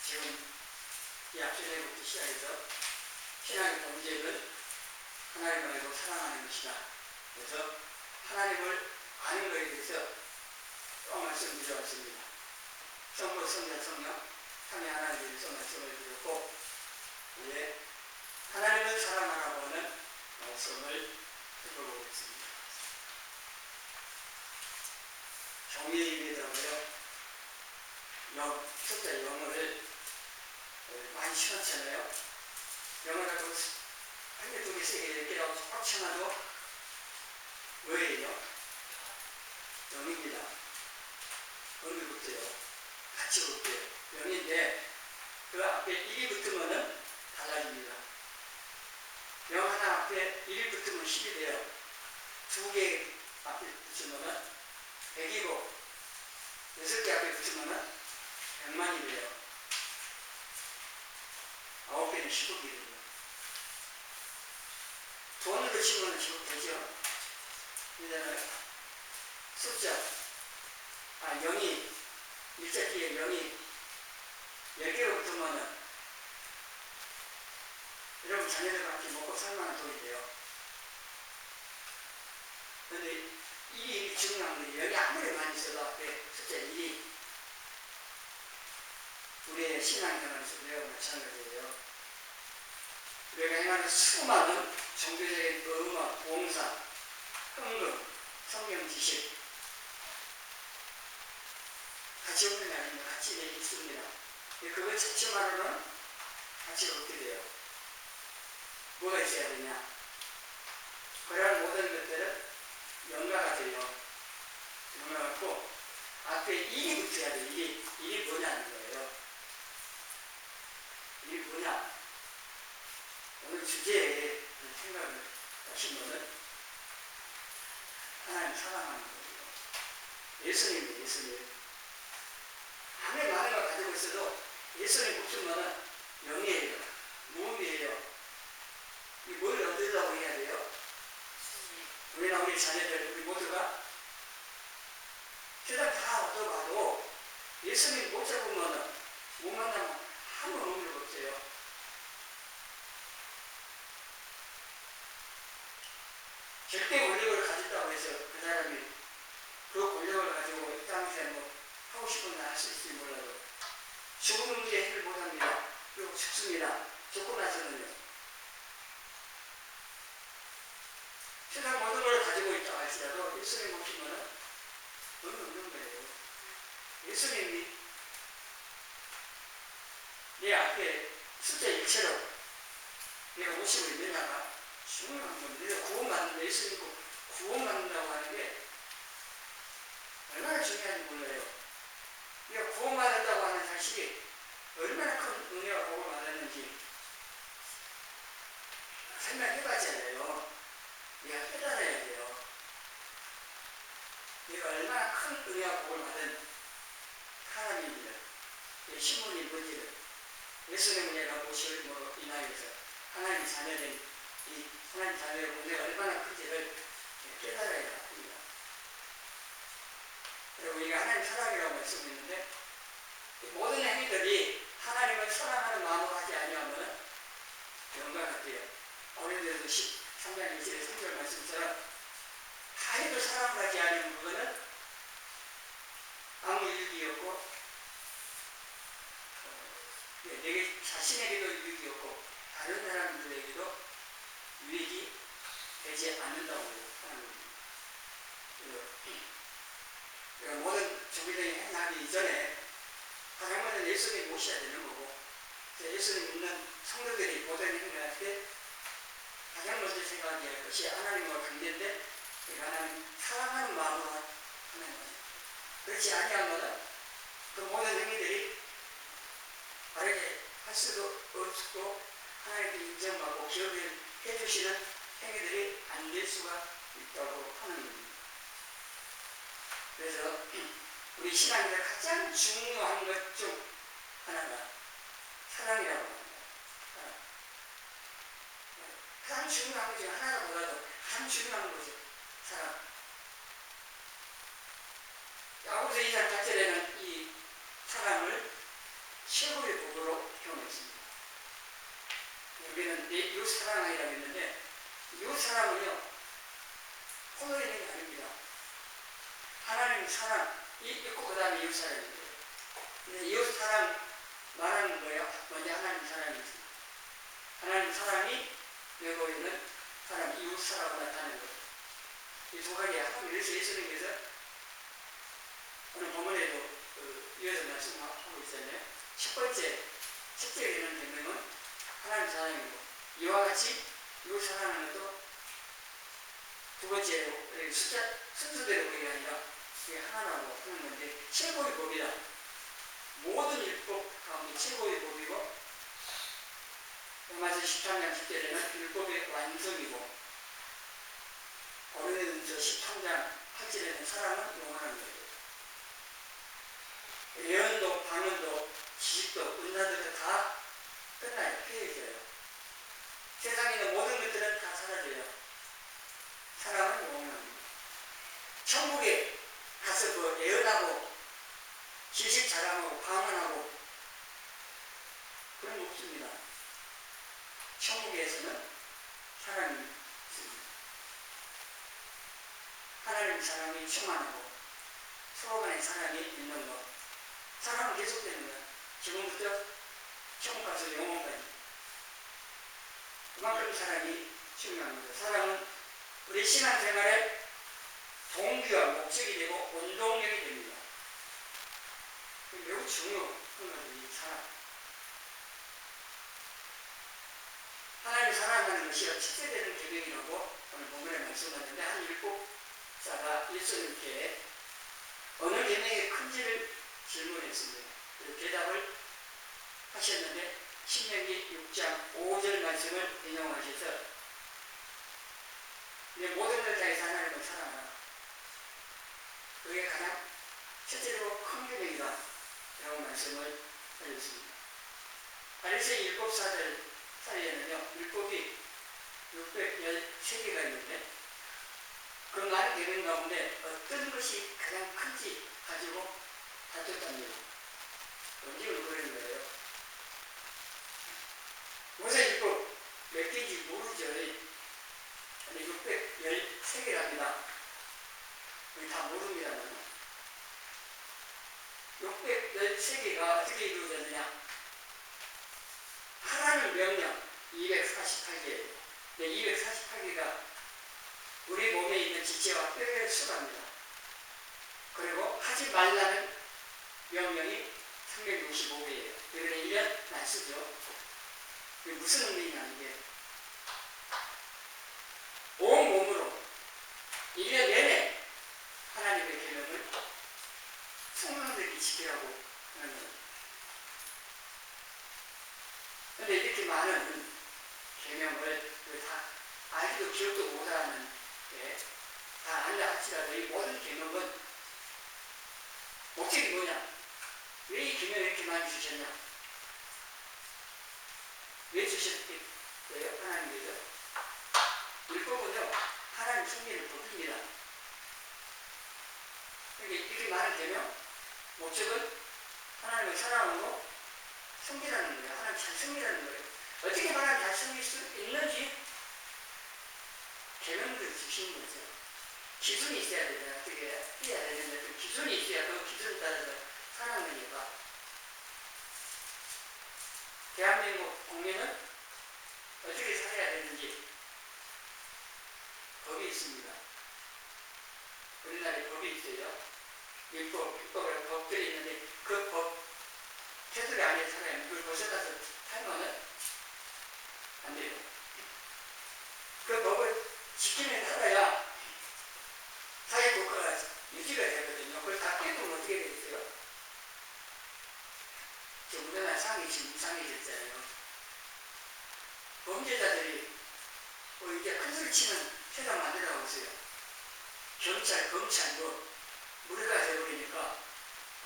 지금 이 앞전에부터 시작해서 신앙의 본질은 하나님을 알고 사랑하는 것이다. 그래서 하나님을 아는 것에 대해서 또 말씀드려왔습니다. 성부, 성자, 성령, 삼위 하나님에 대해서 말씀을 드렸고, 이제 하나님을 사랑하라고 하는 말씀을 해보겠습니다. 종이에다가요, 숫자 영어를 많이 쳐놨잖아요. 영어라고 한 개, 두 개, 세 개, 네 개라고 꽉 쳐놔도 왜예요? 영입니다. 어느 붙어요? 같이 붙어요. 영인데 그 앞에 1이 붙으면 달라집니다. 영 하나 앞에 1이 붙으면 10이 돼요. 두 개 앞에 붙으면 100이고 6개 앞에 붙으면 100만이 돼요. 9개는 10억이 돼요. 돈으로 치면 10억 되죠? 그러잖아요. 숫자, 영이, 일자기에 영이 10개로 붙으면 여러분 자녀들과 함께 먹고 살만한 돈이 돼요. 그런데 이 중요한 건 영이 아무리 많이 있어도 앞에 숫자 1이 우리의 신앙생활에서 우리가 마찬가지예요. 우리가 행하는 수많은 종교적인 의무, 봉사, 헌금, 성경 지식 같이 없는 게 아닙니다. 같이 있습니다. 그거 자체만으로는 가치가 없게 돼요. 뭐가 있어야 되냐? 그러한 모든 것들은 연가가 돼요. 연가가 있고 앞에 1이 붙어야 돼요. 1이 뭐냐는 거예요. 1이 뭐냐? 오늘 주제에 생각을 하시면은 하나님 사랑하는 거예요. 예수님이에요. 예수님. 아무리 많은 걸 가지고 있어도 예수님 붙으면 영이에요. 무음이에요. 이 뭘 얻으려고 해야 돼요? 우리나 우리 자녀들, 우리 모두가 세상 다 얻어가도 예수님 못 잡으면 못 만나면 아무 의미가 없어요. 절대 권력을 가졌다고 해서 그 사람이 그 권력을 가지고 이 땅에서 뭐 하고 싶은 일 할 수 있을지 몰라도 죽은 문제에 해결 못합니다. 그리고 죽습니다. 죽고 나서는요. 세상 모든 걸 가지고 있다고 할지라도 예수님 모시면 의미 없는 거예요. 예수님이 내 앞에 숫자 1처럼 내가 모시고 있느냐가 중요한 겁니다. 내가 구원받는다. 예수님 구원받는다고 하는 게 얼마나 중요한지 몰라요. 내가 구원받았다고 하는 사실이 얼마나 큰 은혜와 복을 받았는지 설명해봤잖아요. 내가 깨달아야 돼요. 내가 얼마나 큰 은혜와 복을 받은 사람입니다. 신분이 뭔지를 예수님을 내가 모심으로 인하여서 하나님 자녀된 이 하나님 자녀의 은혜가 얼마나 큰지를 깨달아야 합니다. 그리고 우리가 하나님 사랑이라고 말씀했는데 모든 행위들이 하나님을 사랑하는 마음으로 하지 아니하면 영광 같아요. 고린도서 13장 1절의 3절 말씀처럼 다 해도 사랑을 하지 않으면 그거는 아무 유익이 없고 내게 자신에게도 유익이 없고 다른 사람들에게도 유익이 되지 않는다고 하는 겁니다. 모든 종교적인 행하기 이전에 가장 먼저 예수님 모셔야 되는 거고 예수님 믿는 성도들이 모든 행위할 때 가장 먼저 생각해야 할 것이 하나님과 관계인데 하나님 사랑하는 마음으로 하는 거죠. 그렇지 아니하면 그 모든 행위들이 바르게 할 수도 없고 하나님께 인정하고 기억해 주시는 행위들이 안 될 수가 있다고 하는 겁니다. 그래서 우리 신앙에서 가장 중요한 것 중 하나가 사랑이라고 합니다. 가장 중요한 것 중 하나보다도 가장 중요한 거죠. 사랑. 야고보서 2장 8절에는 이 사랑을 최고의 복으로 경험했습니다. 여기는 내 이웃 사랑이라고 했는데 이웃 사랑은요 홀로 있는 게 아닙니다. 하나님 사랑이 있고 그 다음에 이웃 사랑입니다. 근데 이웃 사랑 말하는 거예요. 먼저 하나님 사랑이 있습니다. 하나님 사랑이 내고 있는 사람 이웃 사랑으로 나타나는 거죠. 이 두 가지 하고 이래서 예수님께서 오늘 본문에도 이어서 말씀하고 있었네요. 첫째 되는 계명은 하나님 사랑이고 이와 같이 이웃 사랑하는 것도 두 번째로 숫자 순서대로 그게 아니라 그게 하나라고 하는 건데 최고의 법이다. 모든 율법 가운데 최고의 법이고 로마서 13장 10절에는 율법의 완성이고 고린도전서 13장 8절에는 사랑은 영원한 거예요. 예언도 방언도 지식도 은사들도 다 끝나요. 폐해져요. 세상에 있는 모든 것들은 다 사라져요. 사랑은 영원합니다. 천국에 가서 그 예언하고 지식 자랑하고 방언하고 그런 거 없습니다. 천국에서는 사랑이 있습니다. 하나님 사랑이 충만하고 서로 간의 사랑이 있는 것. 사랑은 계속되는 거야. 지금부터 천국 가서 영원까지. 그만큼 사랑이 중요합니다. 사랑은 우리 신앙생활의 동기와 목적이 되고 원동력이 됩니다. 매우 중요한 거죠, 이 사랑. 하나님을 사랑하는 것이 첫째되는 계명이라고 오늘 본문에 말씀하는데 한 율법사가 예수님께 어느 계명이 큰지를 질문했습니다. 대답을 하셨는데 신명기 6장 5절 말씀을 인용하셔서 내 모든 걸 다해서 하나님을 사랑하라. 그게 가장 첫째로 큰 계명이다 라고 말씀을 하셨습니다. 바리새인 율법사들 사이에는요 율법이 613개가 있는데 그 많은 계명 가운데 어떤 것이 가장 큰지 가지고 다퉜답니다. 언제를 그런 거예요. 모세율법 몇 개인지 모르죠. 근데 613개랍니다. 우리 다 모릅니다만 613개가 어떻게 이루어졌느냐. 하라는 명령 248개예요. 248개가 우리 몸에 있는 지체와 뼈를 수갑니다. 그리고 하지 말라는 명령이 365개예요. 이번에 1년 안 쓰죠. 이게 무슨 의미냐 이게. 온 몸으로 1년 내내 하나님의 계명을 성령들이 지키라고 하는 거예요. 그런데 이렇게 많은 계명을 다 알기도 기억도 못하는 다 안다 할지라도 이 모든 계명은 목적이 뭐냐? 왜 이 계명을 이렇게 많이 주셨냐? 왜 주셨어요? 하나님께서 율법은요 하나님 승리를 돕습니다. 이렇게 많은 계명 목적은 하나님을 사랑하고 승리라는 거예요. 하나님 잘 승리라는 거예요. 어떻게 하나님 잘 승리할 수 있는지 계명들을 주시는 거죠. 기준이 있어야 되잖아요. 어떻게 해야 되는데 그 기준이 있어야 그 기준에 따라서 사는 거니까. 대한민국 국민은 어떻게 살아야 되는지 법이 있습니다. 우리나라에 법이 있어요. 율법이라고 법들이 있는데 그 법 테두리 안에 살아야 그걸 벗어나서 살면은 안 돼요. 그 법을 지키면 살아야 사회 국가가 유지가 되거든요. 그걸 다 깨뜨리면 어떻게 되겠어요? 지금 우리나라 상이 지금 이상해졌잖아요. 범죄자들이 이제 큰 소리 치는 세상 만들어가고 있어요. 경찰, 검찰 무리가 되어버리니까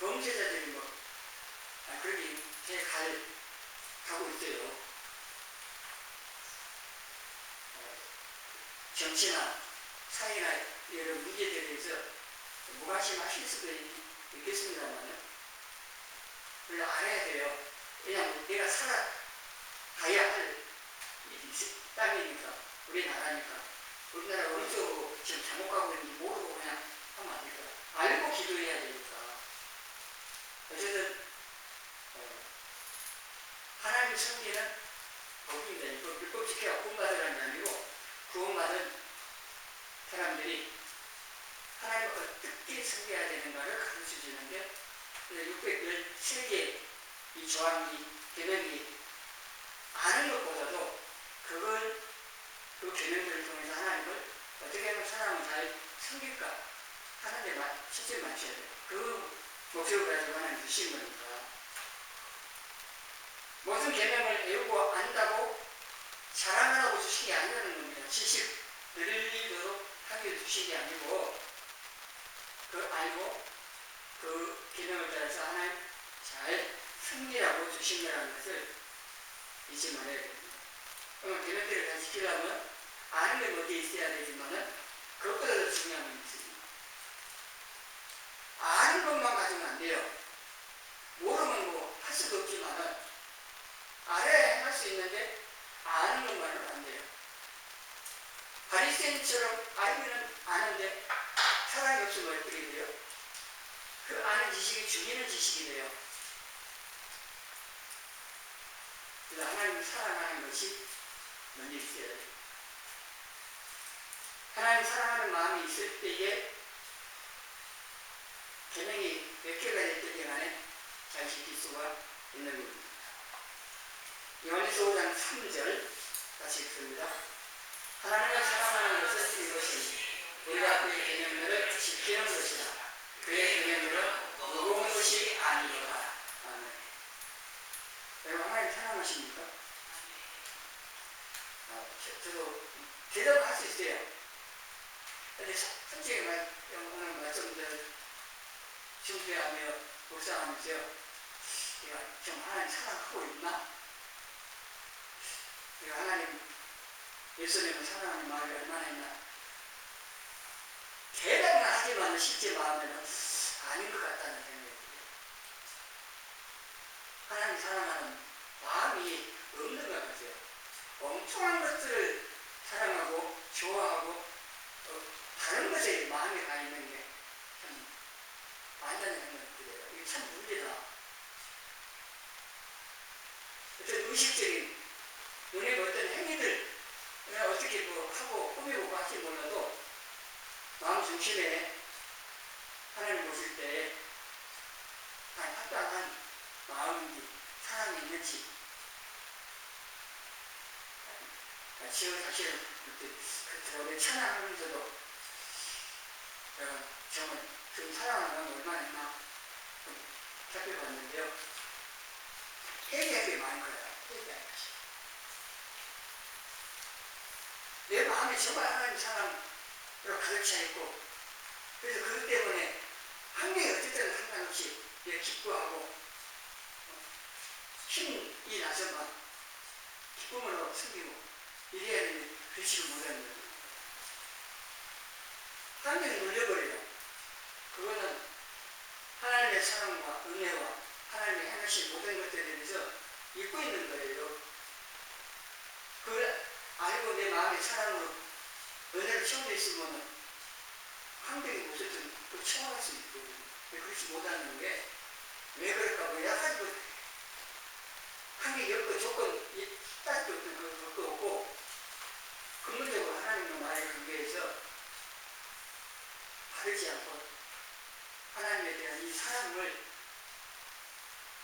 범죄자들이 그렇게 가고 있어요. 정치나 사회나 여러 문제들에 대해서 무관심하실 수도 있겠습니다만 그걸 알아야 돼요. 왜냐하면 내가 살아가야 할 이 땅이니까, 우리나라니까. 우리나라 어느 쪽으로 지금 잘못 가고 있는지 모르고 그냥 하면 안 될까. 알고 기도해야 되니까. 어쨌든 하나님 성리는 법입니다. 율법 지켜야 구원받으라는 게 아니고, 구원받은 사람들이 하나님을 어떻게 섬겨야 되는가를 가르쳐 주는데, 613개 이 조항이, 계명이 아는 것보다도 그 계명들을 통해서 하나님을 어떻게 하면 사람을 잘 섬길까 하는 데 초점을 맞춰야 돼요. 그 목적을 가지고 하나님 주신 거니까. 모든 계명을 외우고 안다고 자랑하라고 주신 게 아니라는 겁니다. 지식 늘리도록 하기 주신 게 아니고, 그 알고 그 계명을 따라서 하나님 잘 승리하고 주신 거라는 것을 잊지 말아야 됩니다. 그러면 계명들을 다 지키려면 아는 게 먼저 있어야 되지만은 그것보다 더 중요한 건 있습니다. 아는 것만 가지고는 안 돼요. 모르면 뭐 할 수도 없지만은 알아야 할 수 있는데 아는 것만은 안 돼요. 바리새인처럼 알기는 아는데 사랑이 없으면 어떻게 돼요? 그 아는 지식이 죽이는 지식이 돼요. 그래서 하나님을 사랑하는 것이 먼저 있어야 돼요. 하나님 사랑하는 마음이 있을 때에 계명이 몇 개가 됐든지 간에 잘 지킬 수가 있는 겁니다. 요한일서 5장 3절 다시 읽습니다. 하나님을 사랑하는 것은 이것이 우리가 그의 계명들을 지키는 것이다. 그의 계명들은 무거운 것이 아니로다. 아멘. 여러분 하나님 사랑하십니까? 저도 대답할 수 있어요. 근데 솔직히 오늘 말씀들 준비하며 묵상하면서요, 내가 좀 하나님 사랑하고 있나? 내가 하나님, 예수님을 사랑하는 말을 얼마나 했나? 대답은 하지만 실제 마음에는 아닌 것 같다는 생각이 들어요. 하나님 사랑하는 마음이 없는 것 같아요. 엉뚱한 것들을 사랑하고 좋아하고 다른 것에 마음이 가 있는 게 참 많다는 생각이 들어요. 이게 참 문제다. 어떤 의식적인 눈에 보였던 행위들 어떻게 뭐 하고 꾸미고 할지 몰라도 마음 중심에 하나님 보실 때 합당한 마음인지 사랑이 있는지 지금 사실은 그렇게 찬양하면서도 정말 그 사랑하는 마음이 얼마나 있나 살펴봤는데요. 회개할 게 많은 거예요. 회개할 것이. 내 마음이 정말 하나님 사랑으로 가득 차 있고, 그래서 그것 때문에 환경이 어쨌든 상관없이 내가 기뻐하고 힘이 나서만 기쁨으로 숨기고 이래야 되는데 그렇지를 못하는 거예요. 환경이 눌려버려요. 그거는 하나님의 사랑과 은혜와 하나님의 행하신 모든 것들에 대해서 잊고 있는 거예요. 그걸 알고 내 마음의 사랑으로 은혜를 채워져 있으면 환경이 무엇이든 그 채워갈 수 있거든요. 그렇지 못하는 게 왜 그럴까? 뭐 여러 가지 환경이 없고 조건 따뜻도 없던 것도 없고 근본적으로 하나님과 나의 관계에서 바르지 않고 하나님에 대한 이 사랑을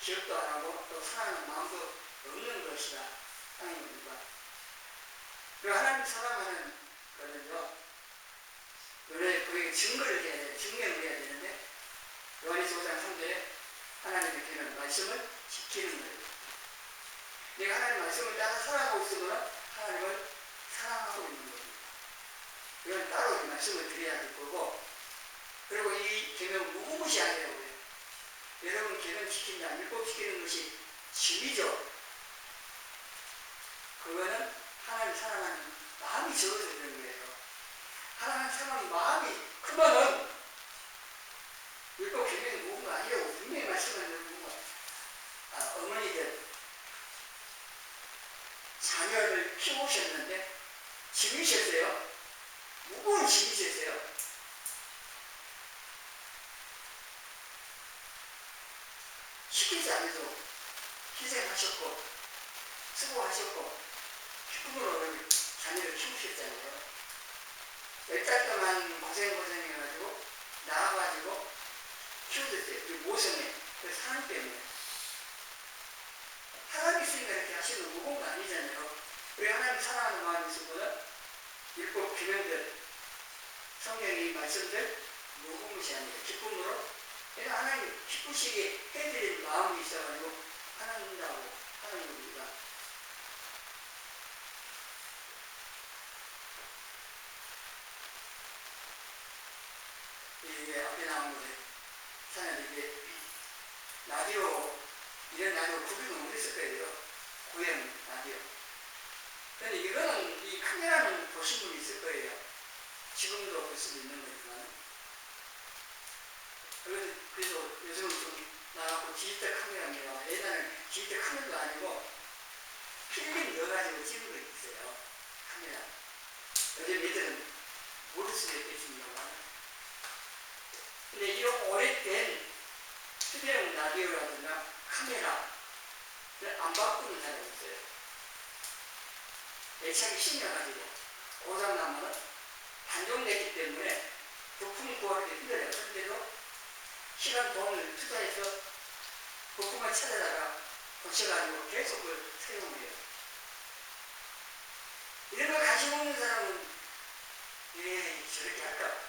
기억도 안 하고 또 사랑하는 마음도 없는 것이다 하는 겁니다. 그리고 하나님 사랑하는 거는요, 노래 그에게 증거를 해야 돼, 증명을 해야 되는데, 요한일서 5장 3절에 하나님의 계명 말씀을 지키는 거예요. 내가 하나님 말씀을 따라 살아가고 있으면 하나님을 사랑하고 있는 겁니다. 이건 따로 이 말씀을 드려야 될 거고, 그리고 이 계명 무궁무시하다고 해요. 여러분 계명 지킨다, 율법 지키는 것이 짐이죠. 그거는 하나님 사랑하는 마음이 적어서 그런 거예요. 하나님 사랑하는 마음이 크면은 율법 계명이 무궁가 아니라고 분명히 말씀하는 거고, 어머니들 하나님을 키우셨는데 짐이셨어요. 무거운 짐이셨어요. 시키지 않아도 희생하셨고 수고하셨고 기쁨으로 자녀를 키우셨잖아요. 10달 동안 고생해가지고 나와가지고 키워줬어요. 그 모성애, 그 사랑 때문에. 사랑이 있으니까 이렇게 하시는 무거운 거 아니잖아요. 우리 하나님 사랑하는 마음이 있으면 율법 규명들, 성경의 말씀들 무거운 것이 아니에요. 기쁨으로. 그래서 하나님 기쁘시게 해드릴 마음이 있어가지고 하나님이라고 하는 겁니다. 이게 앞에 나온 거예요. 사실 이게 라디오, 이런 라디오 구비도 못했을 거예요. 고향 라디오. 근데 이거는, 이 카메라는 보신 분이 있을 거예요. 지금도 볼 수도 있는 거지만. 그래서 요즘은 좀 나가고 디지털 카메라입니다. 옛날에는 디지털 카메라도 아니고 필름 넣어가지고 찍은 거 있어요. 카메라. 요즘 애들은 모를 수도 있겠습니다만. 근데 이런 오래된 휴대용 라디오라든가 카메라를 안 바꾸는 사람이 있어요. 애착이 심해가지고 고장나면 단종됐기 때문에 부품 구하기 힘들어요. 그런데도 시간 돈을 투자해서 부품을 찾아다가 고쳐가지고 계속 그걸 사용해요. 이런 거 관심 없는 사람은 왜 저렇게 할까?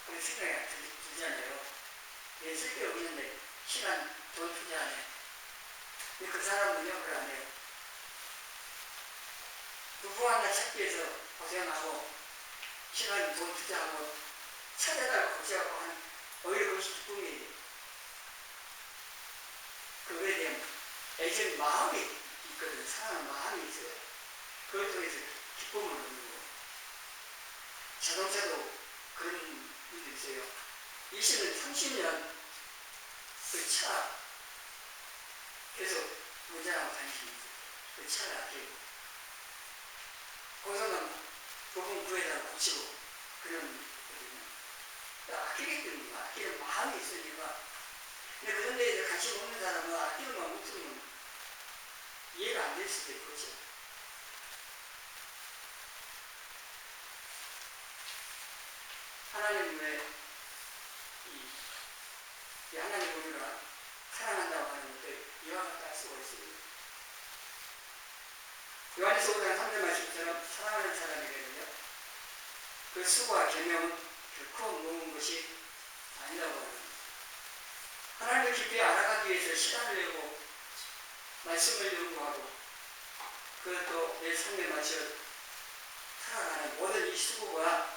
그런 생각이 들잖아요. 왜 쓸데없는데 시간, 돈 투자하네. 근데 그 사람은 영을 안 해요. 부품 하나 찾기 위해서 고생하고 시간, 돈 투자하고 찾아다가 고쳐하고 하는 오히려 그것이 기쁨이에요. 그거에 대한 애정 마음이 있거든요. 사랑하는 마음이 있어요. 그걸 통해서 기쁨을 얻는 거예요. 자동차도 그런 일도 있어요. 20년, 30년 그 차 계속 운전하고 다니시면서 그 차를 아끼고 고장나면 부품 구해다가 고치고 그런 거거든요. 아끼기 때문에 아끼는 마음이 있으니까. 근데 그런 데에 관심 없는 사람은 아끼는 마음 못하면 이해가 안 될 수도 있겠죠. 하나님의 이 하나님 우리가 사랑한다고 하는 것을 이와 같이 알 수가 있습니다. 요한일서 5장 3절 말씀처럼 사랑하는 사람에게는요, 그 수고와 계명은 결코 무거운 것이 아니라고 합니다. 하나님을 깊이 알아가기 위해서 시간을 내고 말씀을 연구하고 그것도 내 삶에 맞춰 살아가는 모든 이 수고가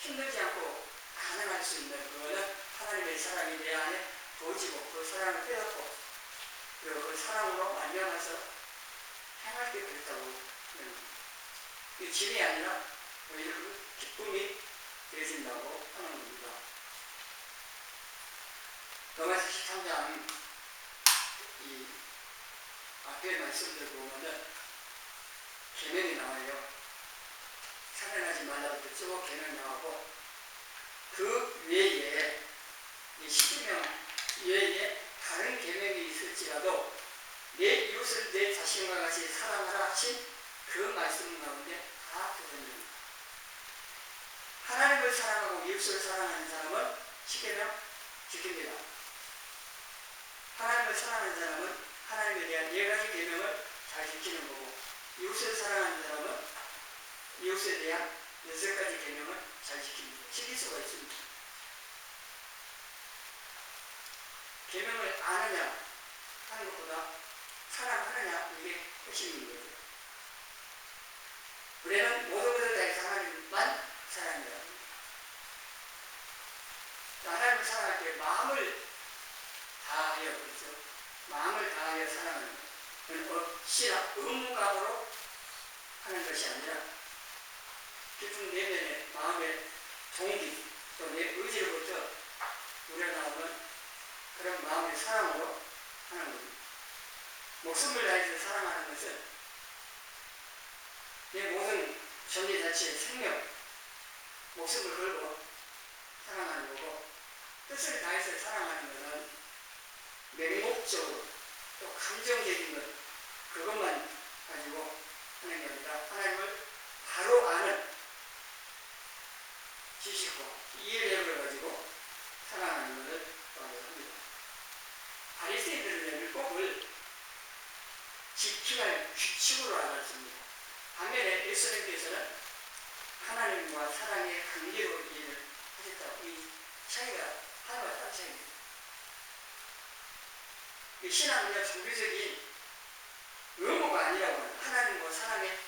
힘들지 않고 가능할 수 있는 그거는 하나님의 사랑이 내 안에 부어지고 그 사랑을 깨닫고 그리고 그 사랑으로 말미암아서 행할 때 그랬다고 이 짐이 아니라 오히려 그 기쁨이 되어진다고 하는 겁니다. 로마서 13장 이 앞에 말씀들 보면은 계명이 나와요. 살인하지 말라부터 쭉 계명 나오고 그 외에 이 10계명 외에 다른 계명이 있을지라도 내 이웃을 내 자신과 같이 사랑하라 하신 그 말씀 가운데 다 들어있는 하나님을 사랑하고 이웃을 사랑하는 사람은 10계명 지킵니다. 하나님을 사랑하는 사람은 하나님에 대한 4가지 계명을 잘 지키는 거고 이웃을 사랑하는 사람은 이웃에 대한 6가지 계명을 잘 지킵니다. 지킬 수가 있습니다. 계명을 아느냐 하는 것보다 사랑하느냐 이게 핵심인 거죠. 우리는 모든 것을 다해서 하나님만 사랑해야 합니다. 하나님을 사랑할 때 마음을 다하여 그렇죠. 마음을 다하여 사랑하는 것은 억지나 의무감으로 하는 것이 아니라 깊은 내면의 마음의 동기 또 내 의지로부터 우러나오는 그런 마음의 사랑으로 하는 겁니다. 목숨을 다해서 사랑하는 것은 내 모든 존재 자체의 생명, 목숨을 걸고 사랑하는 거고, 뜻을 다해서 사랑하는 것은 맹목적으로 또 감정적인 것, 그것만 가지고 하는 게 아니라 하나님을 바로 아는 지식과 이해력을 가지고 사랑하는 것을 말합니다. 바리새인들은 율법을 지켜야 할 규칙으로 알았습니다. 반면에 예수님께서는 하나님과 사랑의 관계로 이해를 하셨다고. 이 차이가 하나와 다른 차이입니다. 이 신앙은요, 종교적인 의무가 아니라고 하는 하나님과 사랑의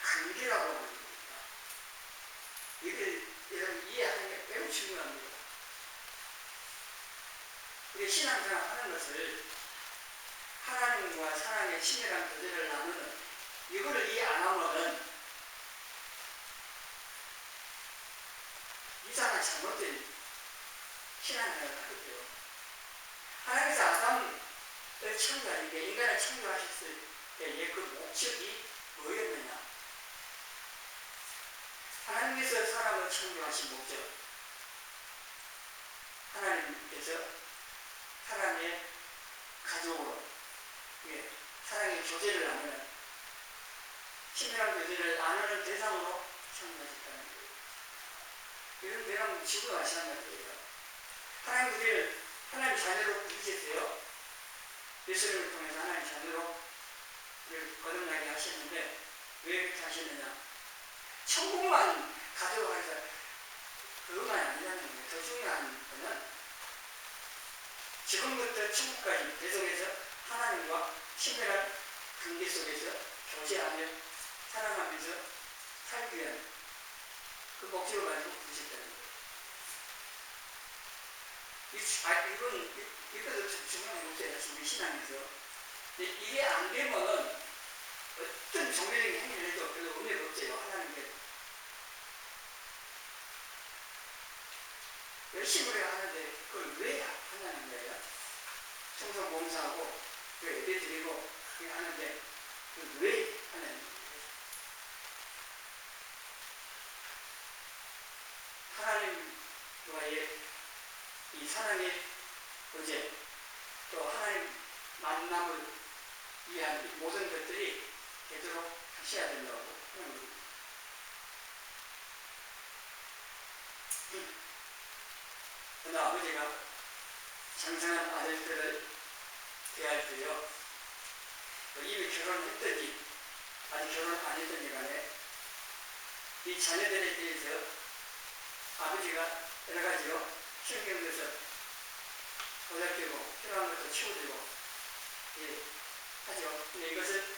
관계라고 하는 겁니다. 이걸 여러분 이해하는 게 매우 중요합니다. 우리 신앙생활 하는 것을 하나님과 사랑의 친밀한 교제를 나누는 이거를 이해 안 하면은 이상한 잘못된 신앙생활을 하겠죠. 하나님께서 아담을 창조하신 게 인간을 창조하셨을 때의 그 목적이 뭐였느냐? 하나님께서 사람을 창조하신 목적, 하나님께서 사람의 가족으로 사랑의 교제를 나누는 친밀한 교제를 나누는 대상으로 창조하셨다는 거예요. 이런 대상 지구가 마찬가지예요. 하나님 우리를 하나님 자녀로 부르셨어요. 예수님을 통해서 하나님 자녀로 우리를 거듭나게 하셨는데 왜 그렇게 하셨느냐? 천국만 가져가서 그것만 아니라는 거예요. 더 중요한 거는 지금부터 천국까지 계속해서 하나님과 친밀한 관계 속에서 교제하며 사랑하면서 살기 위한 그 목적을 가지고 부르셨다는 거예요. 이것도 중요한 문제예요. 우리 신앙에서. 이게 안 되면 어떤 종교적인 행위를 해도 별로 의미가 없어요. 하나님께 열심히 하는데 그걸 왜 한다는 거예요? 청소 봉사하고 예배 드리고 하는데 그걸 왜 하는 거예요? 하나님과의 이 사랑의 교제, 또 하나님 만남을 위한 이 모든 것들이 되도록 하셔야 된다고 하는 겁니다. 어느 아버지가 장성한 아들들을 대할 때요, 이미 결혼했든지 아직 결혼 안 했든지 간에 이 자녀들에 대해서 아버지가 여러 가지로 신경 써서 보살피고 필요한 것도 치워주고 하죠. 근데 이것은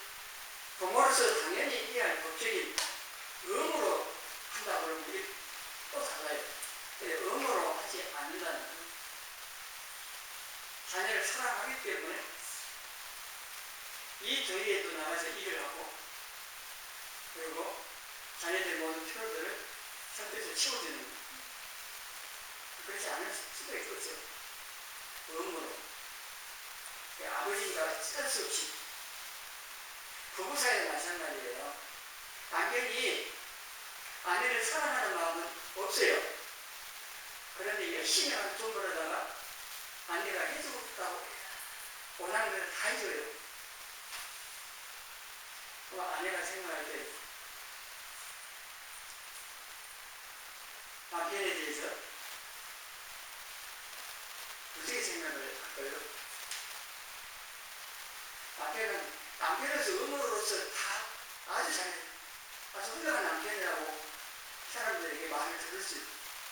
부모로서 당연히 이해할 법적인 의무로 한다고 그러면 우리 또 달라요. 근데 의무로 하지 않는다는 거예요. 자녀를 사랑하기 때문에 이 더위에도 나가서 일을 하고 그리고 자녀들 모든 필요들을 상태에서 치워주는 거예요. 그렇지 않을 수도 있겠죠. 의무로. 아버지가 할 수 없이. 부부 사이도 마찬가지예요. 남편이 아내를 사랑하는 마음은 없어요. 그런데 열심히 돈 벌어다가 아내가 해주고 싶다고 원하는 걸 다 해줘요. 그럼 아내가 생각할 때 남편에 대해서 어떻게 생각을 할까요? 남편으로서 의무로서 다 아주 훌륭한 남편이라고 사람들에게 말을 들을 수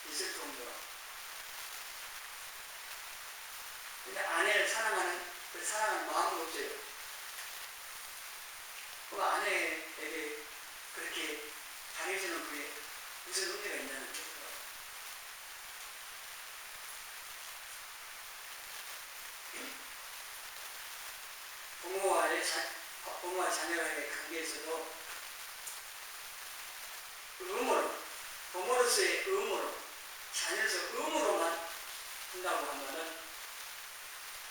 있을 정도로. 근데 아내를 사랑하는 그 사랑하는 마음은 없어요. 그 아내에게 그렇게 잘해주는 그게 무슨 의미가 있냐는 거죠. 부모와 자녀와의 관계에서도 부모로서의 의무로, 자녀로서 의무로만 한다고 하면은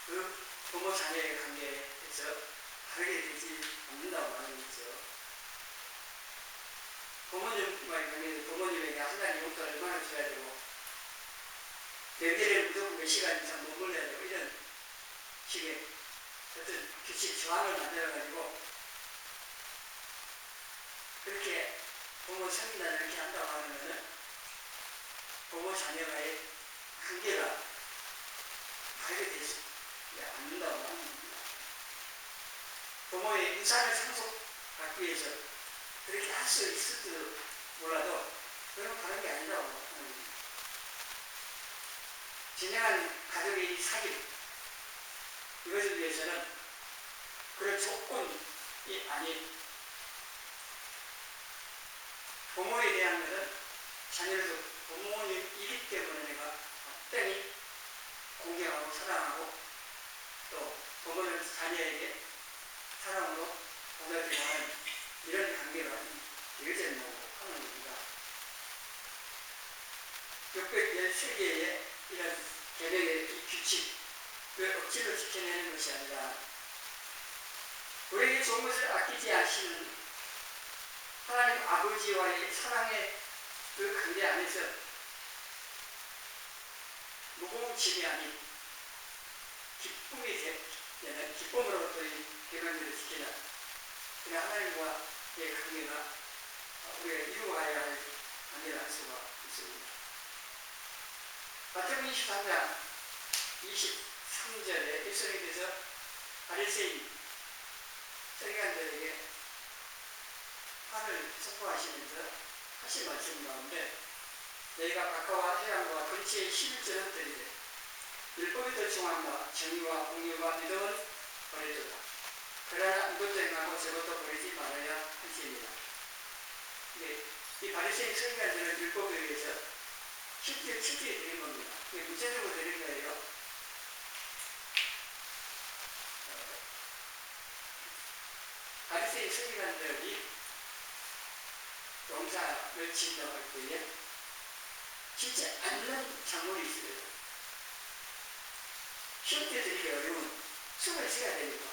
그 부모 자녀의 관계에서 다르게 되지 않는다고 하는 거죠. 부모님과의 관계는 부모님에게 한 달에 용돈을 얼마나 줘야 되고, 명절에 무조건 몇 시간 이상 머물러야 되고, 이런 식의 어떤 규칙 조항을 만들어가지고, 그렇게 부모 성인단을 이렇게 한다고 하는 것은 부모 자녀와의 관계가 다르게 되지 않는다고 하는 겁니다. 부모의 유산을 상속받기 위해서 그렇게 할 수 있을지도 몰라도 그건 다른 게 아니라고 하는 겁니다. 진정한 가족의 사귐, 이것을 위해서는 그런 조건이 아닌 부모에 대한 것은 자녀도 부모님이기 때문에 내가 마땅히 공경하고 사랑하고 또 부모는 자녀에게 사랑으로 보답하고 하는 이런 관계가 되어져 있는 거고 하는 겁니다. 613개의 이런 계명의 이 규칙을 억지로 지켜내는 것이 아니라 우리에게 좋은 것을 아끼지 않으시는 하나님 아버지와의 사랑의 그 관계 안에서 무거운 짐이 아닌 기쁨이 되는 기쁨으로부터 이 계명들을 지키는 그런 하나님과의 관계가 우리가 이루어가야 할 관계를 할 수가 있습니다. 마태복음 23장 23절에 예수님께서 바리새인 서기관들에게 화를 선포하시면서 하신 말씀 가운데 너희가 박하와 해양과 근처의 11절은 드리되 율법의 중함과 정의와 공의와 믿음은 버려두라. 그러나 이것도 행하고 저것도 버리지 말아야 할지니라. 이 바리새인 서기관들은 율법에 의해서 실제 드린 겁니다. 이게 문체적으로 드린 거예요. 바리새인 서기관들이 농사를 짓는다고 할 때에 짓지 않는 작물이 있어요. 쉽게 드리기 어려운 숨을 쉬어야 되니까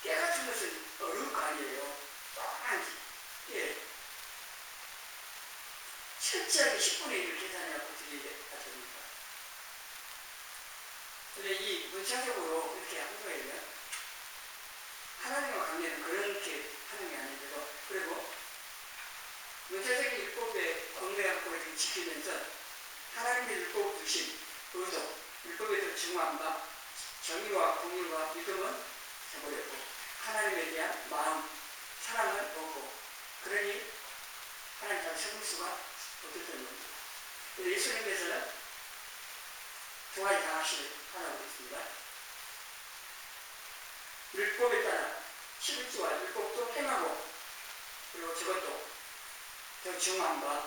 깨 같은 것은 어려울 거 아니에요. 뻔한지. 예. 철저하게 10분의 1을 계산하고 드려야 됩니다. 근데 이 문자적으로 이렇게 한 거예요. 하나님과 관계는 그렇게 하는 게 아닌데도, 그리고 문자적인 율법의 권고를 지키면서 하나님의 율법 주신 의도, 율법에 중요한 바, 정의와 공의와 믿음은 해버렸고, 하나님에 대한 마음, 사랑은 없고, 그러니 하나님 잘 섬길 수가 없었던 겁니다. 예수님께서는 두 가지 당하시를 하라고 했습니다. 율법에 따라 11조와 율법도 행하고, 그리고 저것도 더 중요한 바,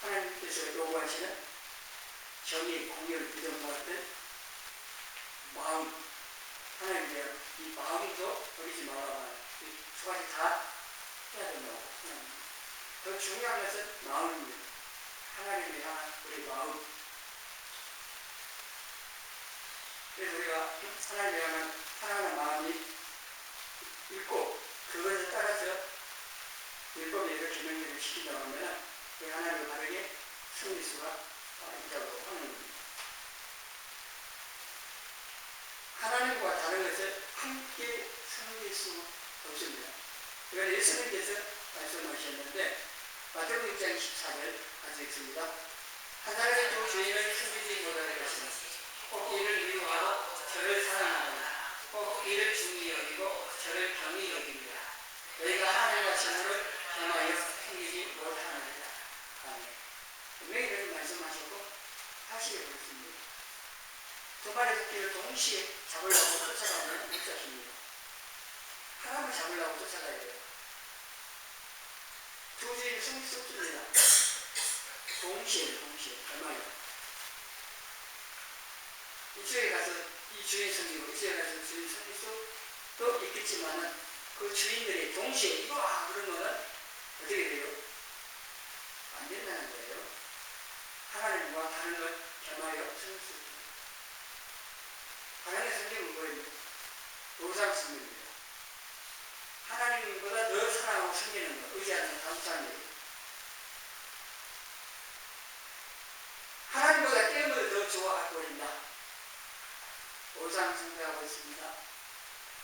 하나님께서 요구하시는 정의, 공의를 믿음과 같은 마음, 하나님에 대한 이 마음도 버리지 말아라. 이 두 가지 다 해야 된다고 합니다. 더 중요한 것은 마음입니다. 하나님에 대한 우리 마음. 그래서 우리가 하나님에 대한 사랑하는 마음이 있고, 그것에 따라서 율법의 계명들을 지킨다고 하면 그 하나님을 바르게 섬길 수가 있다고 하는 겁니다. 하나님과 다른 것을 함께 섬길 수 없습니다. 이건 예수님께서 말씀하셨는데 마태복음 6장 14절 같이 읽습니다. 한 사람의 두 주인을 섬기지 못하는 것은 꼭 이를 미워하고 저를 사랑하거나 꼭 이를 중히 여기고 저를 경히 여깁니다. 너희가 하나님과 신부를 겸하여 섬기지 못하느니라. 아멘. 분명히 이렇게 말씀하셨고 하시게 되었습니다. 두 마리 토끼를 동시에 잡으려고 쫓아가면 못 잡습니다. 하나님을 잡으려고 쫓아가야 돼요. 두 주인을 섬길 수 없습니다. 동시에 얼마요? 이쪽에 가서 이 주인 섬기고 이쪽에 가서 주인 섬길 수도 있겠지만은 그 주인들이 동시에 이거 그러면은 어떻게 돼요? 안 된다는 거예요. 하나님과 다른 것 겸하여 섬길 수 있습니다. 하나님의 성경은 뭐예요? 도상 성립입니다. 하나님보다 더 사랑하고 섬기는 것, 의지하는 다윗사람이에요. 하나님보다 게임을 더 좋아하고 버린다. 도상 성립하고 있습니다.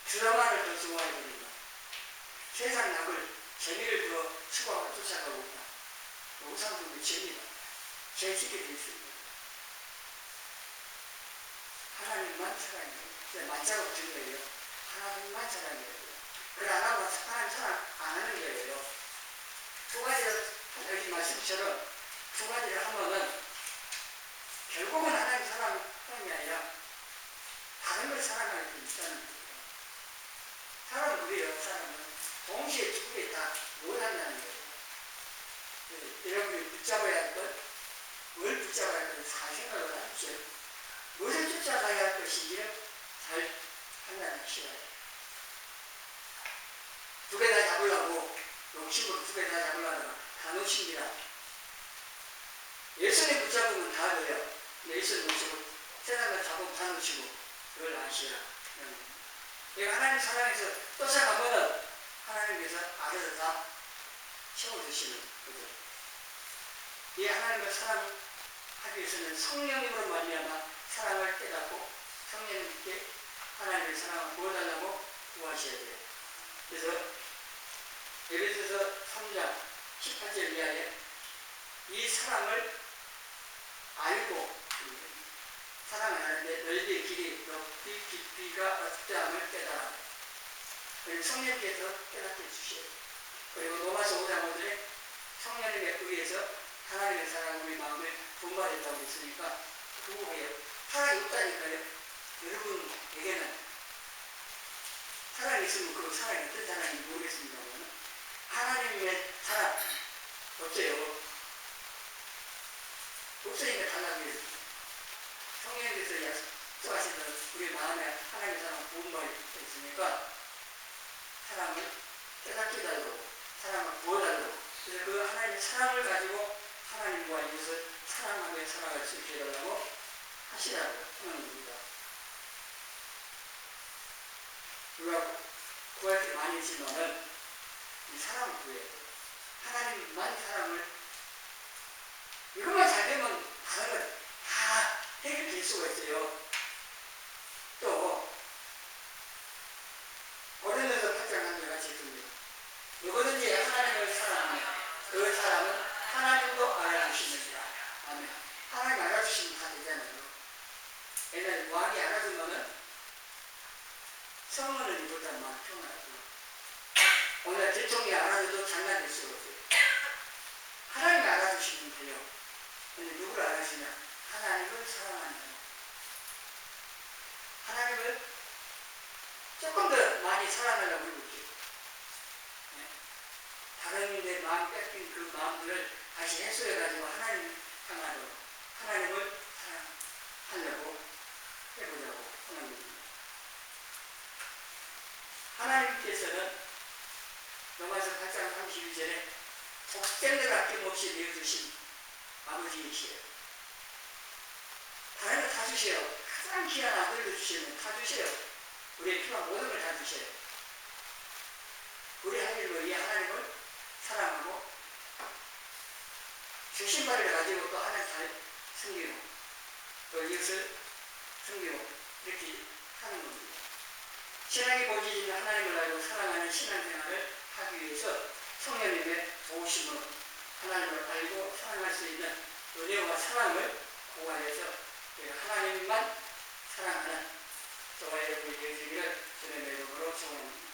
드라마를 더 좋아해 버린다. 세상 낙을, 재미를 더 추구하고 쫓아가고 있다. 도상 성립이 죄입니다. 죄짓게 되어 있습니다. 하나님만 사랑해요. 만자고 드린 거예요. 하나님만 사랑해요. 그걸 안 하고 하나님 사랑 안 하는 거예요. 두 가지를, 여기 말씀처럼 두 가지를 하면은 결국은 하나님 사랑하는 게 아니라 다른 걸 사랑할 수 있다는 거예요. 사람은 그래요. 사람은 동시에 두 개 다 못한다는 거예요. 여러분이 붙잡아야 할 것, 뭘 붙잡아야 할 것 잘 생각을 하십시오. 무엇을 쫓아가야 할 것인지를 잘 판단하시라요. 두 개 다 잡으려고 욕심으로 두 개 다 잡으려다가 다 놓칩니다. 예수님 붙잡으면 다 돼요. 예수님 놓치고 세상을 잡으면 다 놓치고 그걸 아시라. 내가 하나님 사랑해서 쫓아가면은 하나님께서 알아서 다 채워주시는 거죠. 이 하나님을 사랑하기 위해서는 성령님으로 말미암아 사랑을 깨닫고 성령님께 하나님의 사랑을 보여달라고 구하셔야 돼요. 그래서 에베소서 3장 18절 이하에 이 사랑을 알고 사랑을 하는데 넓이 길이 높이 깊이가 어떠함을 깨달아. 성령께서 깨닫게 해주셔야 돼요. 그리고 로마서 5장 5절에 성령님에 의해서 하나님의 사랑이 우리 마음에 분발했다고 했으니까 구호해요. 사랑이 없다니까요. 여러분에게는 사랑이 있으면 그 사랑이 어떤 사랑인지 모르겠습니다만 하나님의 사랑 없어요. 없으니까 달라고 해요. 성령께서 약속하시던 우리 마음에 하나님의 사랑 분발이 있으니까 사랑을 깨닫게 달라고 사랑을 부어달라고 그래서 그 하나님의 사랑을 가지고 하나님과 이것을 사랑하며 살아갈 수 있게 해달라고 하시라고 하는 겁니다. 우리가 구할 게 많이 있지만은 이 사랑을 구해야 돼요. 하나님만 사랑을 이것만 잘 되면 다른 걸 다 해결될 수가 있어요. 또 고린도서 8장 한 절 같이 있습니다. 누구든지 하나님을 사랑하면 그 사람은 하나님도 알아주시느니라. 아멘. 하나님 알아주시면 다 되잖아요. 옛날에 왕이 알아주면은 성문을 이루다만 평안하고 오늘 대통령이 알아줘도 장난될 수가 없어요. 하나님이 알아주시면 돼요. 근데 누구를 알아주시냐? 하나님을 사랑하는 거. 하나님을 조금 더 많이 사랑하려고 해볼게요. 네? 다른 데 마음 뺏긴 그 마음들을 다시 해소해가지고 하나님 향하도록 하나님을 사랑하려고 해보자고 하는 겁니다. 하나님께서는 로마서 8장 32절에 독생자를 아낌없이 내어주신 아버지이시에요. 다른 거 다 주세요. 가장 귀한 아들도 주시면 다 주세요. 우리의 필요한 모든 걸 다 주세요. 우리 하나님을 이 하나님을 사랑하고 주신 바를 가지고 또 하나님 잘 섬기고 또 이것을 섬기고 이렇게 하는 겁니다. 신앙이 보여지는 하나님을 알고 사랑하는 신앙생활을 하기 위해서 성령님의 도우심으로 하나님을 알고 사랑할 수 있는 은혜와 사랑을 구하여서 하나님만 사랑하는 저와 여러분이 되시기를 주님의 이름으로 축원합니다.